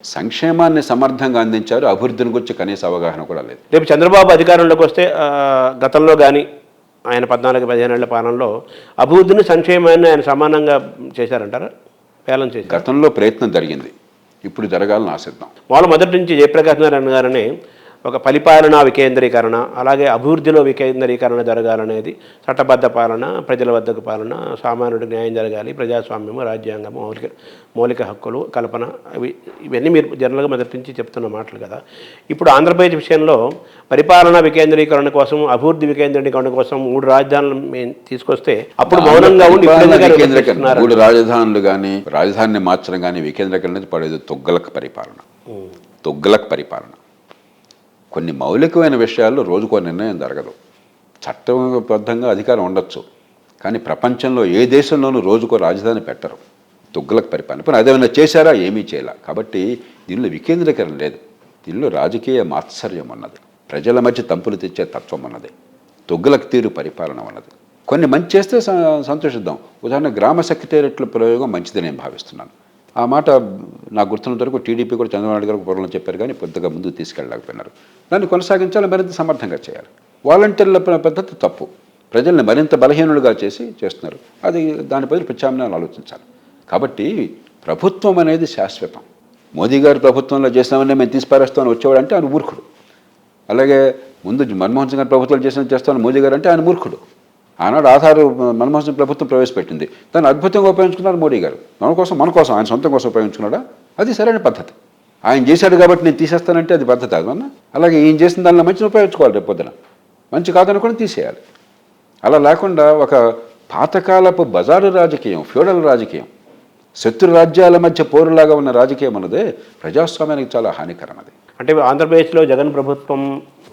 సంక్షేమాన్ని సమర్థంగా అందించారు, అభివృద్ధిని గురించి కనీస అవగాహన కూడా లేదు. రేపు చంద్రబాబు అధికారంలోకి వస్తే గతంలో కానీ ఆయన 14-15 ఏళ్ల పాలనలో అభివృద్ధిని సంక్షేమాన్ని ఆయన సమానంగా చేశారంటారా? బ్యాలెన్స్ చేశారు. గతంలో ప్రయత్నం జరిగింది, ఇప్పుడు జరగాలని ఆశిద్దాం. వాళ్ళు మొదటి నుంచి జయప్రకాష్ నారాయణ గారని ఒక పరిపాలనా వికేంద్రీకరణ, అలాగే అభివృద్ధిలో వికేంద్రీకరణ జరగాలనేది, చట్టబద్ధ పాలన, ప్రజల వద్దకు పాలన, సామాన్యుడికి న్యాయం జరగాలి, ప్రజాస్వామ్యము, రాజ్యాంగము, మౌలిక హక్కులు కల్పన, ఇవన్నీ మీరు జనరల్గా మొదటి నుంచి చెప్తున్న మాటలు కదా. ఇప్పుడు ఆంధ్రప్రదేశ్ విషయంలో పరిపాలనా వికేంద్రీకరణ కోసం, అభివృద్ధి వికేంద్రీకరణ కోసం 3 రాజధానులు తీసుకొస్తే అప్పుడు మౌనంగా ఉండి 3 రాజధానులు కానీ, రాజధానిని మార్చడం కానీ వికేంద్రీకరణ పడేది తొగ్గులక పరిపాలన. తొగ్గులక పరిపాలన కొన్ని మౌలికమైన విషయాల్లో రోజుకో నిర్ణయం జరగదు. చట్టబద్ధంగా అధికారం ఉండొచ్చు, కానీ ప్రపంచంలో ఏ దేశంలోనూ రోజుకో రాజధాని పెట్టరు. తొగ్గులకు పరిపాలన ఇప్పుడు అదేమైనా చేశారా? ఏమీ చేయాల. కాబట్టి దీనిలో వికేంద్రీకరణ లేదు, దీనిలో రాజకీయ మాత్సర్యం ఉన్నది, ప్రజల మధ్య తంపులు తెచ్చే తత్వం ఉన్నది, తొగ్గులకు తీరు పరిపాలన ఉన్నది. కొన్ని మంచి చేస్తే సంతోషిద్దాం. ఉదాహరణ గ్రామ సెక్రటేరియట్ల ప్రయోగం మంచిది నేను భావిస్తున్నాను. ఆ మాట నాకు గుర్తున్నంత వరకు టీడీపీ కూడా చంద్రబాబు నాయుడు గారు పూర్వంలో చెప్పారు, కానీ పెద్దగా ముందుకు తీసుకెళ్ళలేకపోయినారు. దాన్ని కొనసాగించాలి, మరింత సమర్థంగా చేయాలి. వాలంటీర్ల పద్ధతి తప్పు, ప్రజల్ని మరింత బలహీనులుగా చేస్తున్నారు. అది దాని బదులు ప్రత్యామ్నాయాలు ఆలోచించాలి. కాబట్టి ప్రభుత్వం అనేది శాశ్వతం. మోదీ గారు ప్రభుత్వంలో చేసినామని మేము తీసిపారేస్తామని వచ్చేవాడు అంటే ఆయన మూర్ఖుడు. అలాగే ముందు మన్మోహన్ సింగ్ గారు ప్రభుత్వాలు చేస్తామని మోదీ గారు అంటే ఆయన మూర్ఖుడు. ఆనాడు ఆధార్ మన్మోహన్ సింగ్ ప్రభుత్వం ప్రవేశపెట్టింది, దాన్ని అద్భుతంగా ఉపయోగించుకున్నారు మోడీ గారు. మన కోసం ఆయన సొంతం కోసం ఉపయోగించుకున్నాడా? అది సరైన పద్ధతి. ఆయన చేశాడు కాబట్టి నేను తీసేస్తానంటే అది పద్ధతి అదన్నా. అలాగే ఈయన చేసిన దానిలో మంచిని ఉపయోగించుకోవాలి, రేపు పొద్దున మంచి కాదనుకుని తీసేయాలి. అలా లేకుండా ఒక పాతకాలపు బజారు రాజకీయం, ఫ్యూడల్ రాజకీయం, శత్రు రాజ్యాల మధ్య పోరులాగా ఉన్న రాజకీయం అన్నదే ప్రజాస్వామ్యానికి చాలా హానికరం. అది అంటే ఆంధ్రప్రదేశ్లో జగన్ ప్రభుత్వం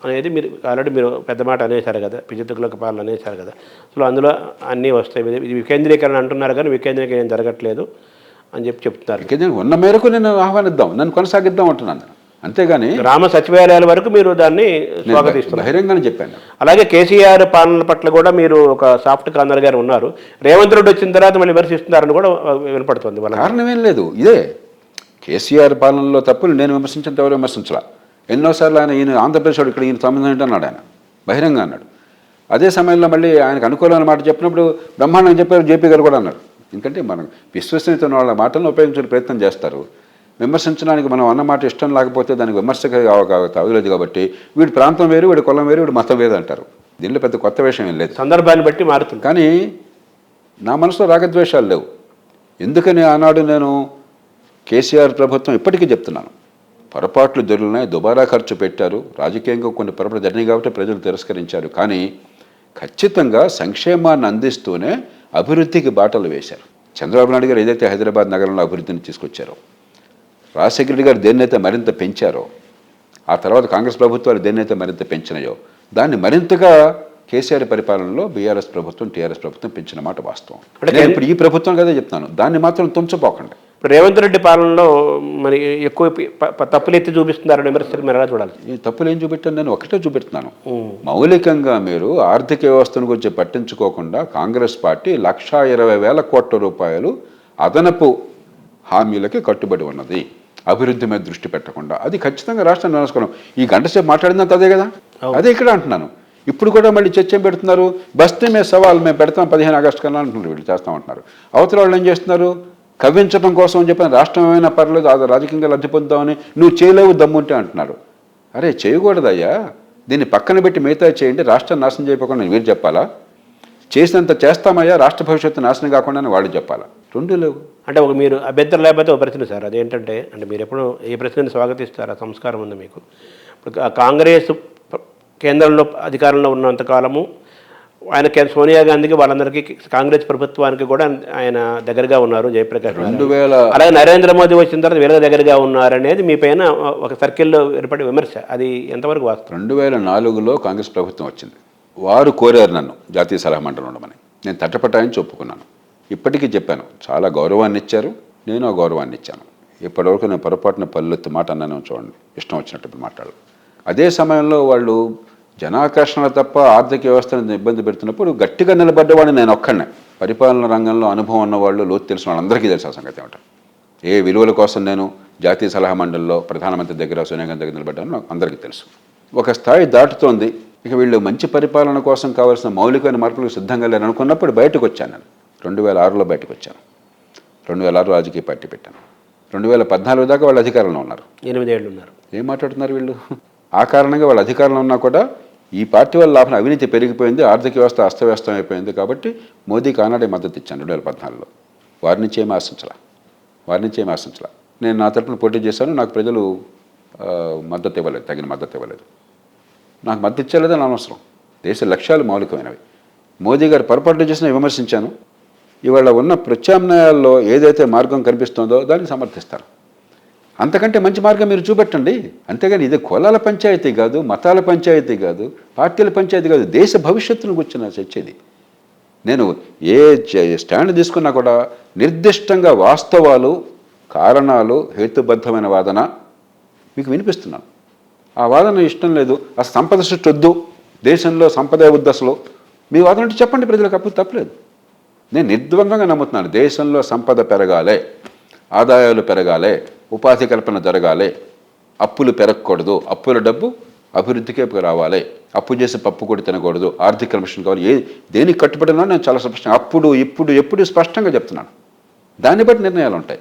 అనేది మీరు ఆల్రెడీ మీరు పెద్ద మాట అనేసారు కదా, పిచ్చితుకులకు పాలన అనేసారు కదా. అసలు అందులో అన్నీ వస్తాయి. ఇది వికేంద్రీకరణ అంటున్నారు, కానీ వికేంద్రీకరణ జరగట్లేదు అని చెప్తున్నారు. ఉన్న మేరకు నేను ఆహ్వానిద్దాం, నన్ను కొనసాగిద్దాం అంటున్నాను. అంతేగాని గ్రామ సచివాలయాల వరకు మీరు దాన్ని స్వాగతిస్తున్నారు, బహిరంగానే చెప్పాను. అలాగే కేసీఆర్ పాలన పట్ల కూడా మీరు ఒక సాఫ్ట్ కార్నర్ గారు ఉన్నారు. రేవంత్ రెడ్డి వచ్చిన తర్వాత మళ్ళీ విమర్శిస్తున్నారని కూడా వినపడుతుంది. కారణం ఏం లేదు, ఇదే కేసీఆర్ పాలనలో తప్పులు నేను విమర్శించినంత ఎవరు విమర్శించాల. ఎన్నోసార్లు ఈయన ఆంధ్రప్రదేశ్ వాడు ఇక్కడ ఈయన సంబంధం ఏంటన్నాడు, ఆయన బహిరంగ అన్నాడు. అదే సమయంలో మళ్ళీ ఆయనకు అనుకూలమైన మాట చెప్పినప్పుడు బ్రహ్మాండంగా చెప్పారు జేపీ గారు కూడా అన్నారు. ఎందుకంటే మనం విశ్వసనీయత ఉన్న వాళ్ళ మాటలను ఉపయోగించే ప్రయత్నం చేస్తారు. విమర్శించడానికి మనం అన్నమాట ఇష్టం లేకపోతే దానికి విమర్శగా తగలేదు. కాబట్టి వీడి ప్రాంతం వేరు, వీడి కులం వేరు, వీడి మతం వేరు అంటారు. దీనిలో పెద్ద కొత్త విషయం ఏం లేదు, సందర్భాన్ని బట్టి మారుతుంది. కానీ నా మనసులో రాగద్వేషాలు లేవు. ఎందుకని ఆనాడు నేను కేసీఆర్ ప్రభుత్వం ఇప్పటికీ చెప్తున్నాను, పొరపాట్లు జరిగినాయి, దుబారా ఖర్చు పెట్టారు, రాజకీయంగా కొన్ని పొరపాట్లు జరిగినాయి కాబట్టి ప్రజలు తిరస్కరించారు. కానీ ఖచ్చితంగా సంక్షేమాన్ని అందిస్తూనే అభివృద్ధికి బాటలు వేశారు. చంద్రబాబు నాయుడు గారు ఏదైతే హైదరాబాద్ నగరంలో అభివృద్ధిని తీసుకొచ్చారో, రాజశేఖర రెడ్డి గారు దేన్నైతే మరింత పెంచారో, ఆ తర్వాత కాంగ్రెస్ ప్రభుత్వాలు దేన్నైతే మరింత పెంచినాయో, దాన్ని మరింతగా కేసీఆర్ పరిపాలనలో బీఆర్ఎస్ ప్రభుత్వం, టీఆర్ఎస్ ప్రభుత్వం పెంచిన మాట వాస్తవం. అంటే ఇప్పుడు ఈ ప్రభుత్వం కదా చెప్తాను, దాన్ని మాత్రం తుంచపోకండి. ఇప్పుడు రేవంత్ రెడ్డి పాలనలో మరి ఎక్కువ తప్పులు ఎత్తి చూపిస్తున్నారని విమర్శలు మీరు ఎలా చూడాలి? ఈ తప్పులు ఏం చూపెట్టాను? నేను ఒకటే చూపెడుతున్నాను, మౌలికంగా మీరు ఆర్థిక వ్యవస్థను గురించి పట్టించుకోకుండా కాంగ్రెస్ పార్టీ 1,20,000 కోట్ల రూపాయలు అదనపు హామీలకి కట్టుబడి ఉన్నది, అభివృద్ధి మీద దృష్టి పెట్టకుండా. అది ఖచ్చితంగా రాష్ట్రాన్ని నడుచుకోవడం. ఈ గంట సేపు మాట్లాడిందంత అదే కదా, అదే ఇక్కడ అంటున్నాను. ఇప్పుడు కూడా మళ్ళీ చర్చ ఏం పెడుతున్నారు, బస్తీ మీద సవాల్ మేము పెడతాం 15 ఆగస్టు కన్నా అంటున్నారు, వీళ్ళు చేస్తామంటున్నారు. అవతల వాళ్ళు ఏం చేస్తున్నారు, కవ్వించడం కోసం అని చెప్పిన రాష్ట్రం ఏమైనా పర్లేదు, అది రాజకీయంగా లబ్ధి పొందుతామని నువ్వు చేయలేవు దమ్ముంటే అంటున్నారు. అరే చేయకూడదయ్యా, దీన్ని పక్కన పెట్టి మిగతా చేయండి, రాష్ట్రాన్ని నాశనం చేయకుండా మీరు చెప్పాలా? చేసినంత చేస్తామయ్యా, రాష్ట్ర భవిష్యత్తు నాశనం కాకుండా వాళ్ళు చెప్పాలా? రెండు లేవు. అంటే ఒక మీరు అభ్యంతరం లేకపోతే ఒక ప్రశ్న సార్, అదేంటంటే అంటే మీరు ఎప్పుడు ఏ ప్రశ్నని స్వాగతిస్తారా? సంస్కారం ఉంది మీకు. ఇప్పుడు కాంగ్రెస్ కేంద్రంలో అధికారంలో ఉన్నంతకాలము ఆయన సోనియా గాంధీకి, వాళ్ళందరికీ, కాంగ్రెస్ ప్రభుత్వానికి కూడా ఆయన దగ్గరగా ఉన్నారు, జయప్రకాష్. అలాగే నరేంద్ర మోదీ వచ్చిన తర్వాత వీళ్ళ దగ్గరగా ఉన్నారనేది మీ పైన ఒక సర్కిల్లో ఏర్పడే విమర్శ. అది ఎంతవరకు వాస్తవం? 2004లో కాంగ్రెస్ ప్రభుత్వం వచ్చింది, వారు కోరారు నన్ను జాతీయ సలహా మండలి ఉండమని. నేను తట్టపట్టాయని చెప్పుకున్నాను. ఇప్పటికీ చెప్పాను, చాలా గౌరవాన్ని ఇచ్చారు, నేను ఆ గౌరవాన్ని ఇచ్చాను. ఇప్పటివరకు నేను పొరపాటున పల్లెత్తు మాట అన్నాను చూడండి, ఇష్టం వచ్చినట్టు మాట్లాడాలి. అదే సమయంలో వాళ్ళు జనాకర్షణ తప్ప ఆర్థిక వ్యవస్థను ఇబ్బంది పెడుతున్నప్పుడు గట్టిగా నిలబడ్డవాడిని నేను ఒక్కడనే. పరిపాలన రంగంలో అనుభవం ఉన్నవాళ్ళు, లోతు తెలిసిన వాళ్ళందరికీ తెలుసు ఆ సంగతి ఏమిటో. ఏ విలువల కోసం నేను జాతీయ సలహా మండలిలో ప్రధానమంత్రి దగ్గర సోనియా గాంధీ దగ్గర నిలబడ్డాను నాకు అందరికీ తెలుసు. ఒక స్థాయి దాటుతోంది, ఇక వీళ్ళు మంచి పరిపాలన కోసం కావాల్సిన మౌలికమైన మార్పులకు సిద్ధంగా లేరు అనుకున్నప్పుడు బయటకు వచ్చాను. నేను 2006లో బయటకు వచ్చాను. 2006 రాజకీయ పార్టీ పెట్టాను. 2014 దాకా వాళ్ళు అధికారంలో ఉన్నారు. 8 ఏళ్ళు ఉన్నారు. ఏం మాట్లాడుతున్నారు వీళ్ళు? ఆ కారణంగా వాళ్ళు అధికారంలో ఉన్నా కూడా ఈ పార్టీ వల్ల లాభం అవినీతి పెరిగిపోయింది, ఆర్థిక వ్యవస్థ అస్తవ్యస్తం అయిపోయింది. కాబట్టి మోదీకి ఆనాడే మద్దతు ఇచ్చాను 2014లో. వారి నుంచి ఏమీ ఆశించాల. నేను నా తరపున పోటీ చేశాను, నాకు ప్రజలు మద్దతు ఇవ్వలేదు, తగిన మద్దతు ఇవ్వలేదు. నాకు మద్దతు ఇచ్చేలేదని అనవసరం. దేశ లక్ష్యాలు మౌలికమైనవి. మోదీ గారు పొరపాట్లు చేసినా విమర్శించాను. ఇవాళ ఉన్న ప్రత్యామ్నాయాల్లో ఏదైతే మార్గం కనిపిస్తుందో దాన్ని సమర్థిస్తారు. అంతకంటే మంచి మార్గం మీరు చూపెట్టండి. అంతేగాని ఇది కులాల పంచాయతీ కాదు, మతాల పంచాయతీ కాదు, పార్టీల పంచాయతీ కాదు, దేశ భవిష్యత్తును గుర్చిన చర్చేది. నేను ఏ స్టాండ్ తీసుకున్నా కూడా నిర్దిష్టంగా వాస్తవాలు, కారణాలు, హేతుబద్ధమైన వాదన మీకు వినిపిస్తున్నాను. ఆ వాదన ఇష్టం లేదు, ఆ సంపద సృష్టి వద్దు, దేశంలో సంపద వద్దు, అసలు మీ వాదన అంటే చెప్పండి, ప్రజలకు అప్పుడు తప్పలేదు. నేను నిర్ద్వందంగా నమ్ముతున్నాను, దేశంలో సంపద పెరగాలి, ఆదాయాలు పెరగాలి, ఉపాధి కల్పన జరగాలి, అప్పులు పెరగకూడదు, అప్పుల డబ్బు అభివృద్ధికే రావాలి, అప్పు చేసి పప్పు కూడా తినకూడదు, ఆర్థిక క్రమశిక్షణ కావాలి. దేనికి కట్టుబడినా నేను చాలా స్పష్టంగా అప్పుడు ఇప్పుడు ఎప్పుడు స్పష్టంగా చెప్తున్నాను. దాన్ని బట్టి నిర్ణయాలు ఉంటాయి.